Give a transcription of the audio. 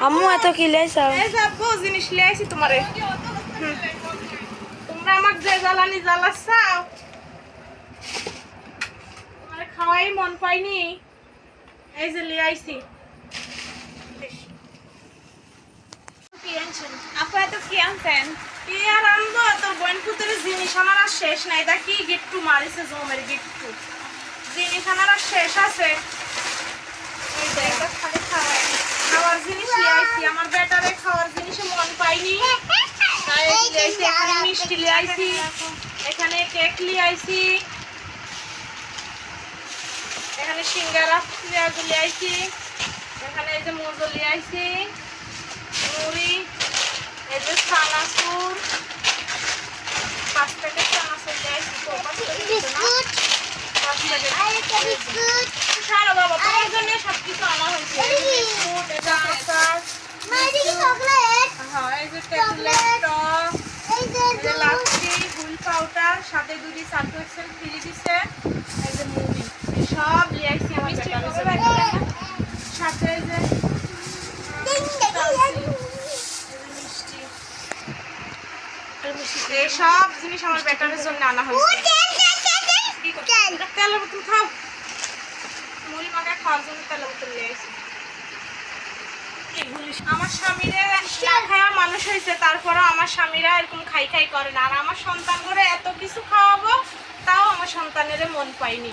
আম্মু এত কি লাইছাও? এই যাবো জিনিস লিয়ে তোমারে। তোমরা আমাকে যে জ্বালানি জ্বালাচ্ছাও, তোমারে খাওয়াই মন পাইনি। এই যে লিয়ে আইছি। কি আনছেন? আপু এত কি আনছেন? কি আর আনবো, তোর বোন পুতুলের জিনিস আমার আর শেষ নাই। এটা কি গিট্টু মারিছে, জমের গিট্টু। জিনিস আমার আর শেষ আছে। এই যে এটা খালি খাওয়ার জিনিস লিয়ে আইছি। আমার বেটারে খাওয়ার জিনিসে মন পাইনি, তাই লিয়ে আইছি। এখানে মিষ্টি লিয়ে আইছি, এখানে কেক লিয়ে আইছি, এখানে সিঙ্গারা লিয়ে আইছি, এখানে এই যে মোজো লিয়ে আইছি, মুড়ি, এই যে চানাচুর, 5 প্যাকেট চানাচুর লিয়ে আইছি। তো 5 প্যাকেট না, 5 প্যাকেট। ছাড়ো বাবা, তোমার জন্য সবকিছু আনা হয়েছে। বিস্কুট, এই যে আচার, হ্যাঁ এই যে ট্যাবলেট, এই যে লাচ্ছি, হুইল পাউডার, সাথে 2 সার্কুলেশন ফ্রি দিছে, এই যে মুড়ি, এই সব লিয়ে আইছি আমার বেটার জন্য। সাথে এই যে মিষ্টি, এই সব জিনিস আমার বেটারের জন্য আনা হয়েছে। তেলের বোতল খাও, মুড়ি মাখা খাওয়ার জন্য তেলের বোতল নিয়ে আসি। আমার স্বামীরা না খাওয়া মানুষ হয়েছে, তারপরেও আমার স্বামীরা এরকম খাই খাই করে না। আর আমার সন্তান করে এত কিছু খাওয়াবো, তাও আমার সন্তানের মন পাইনি।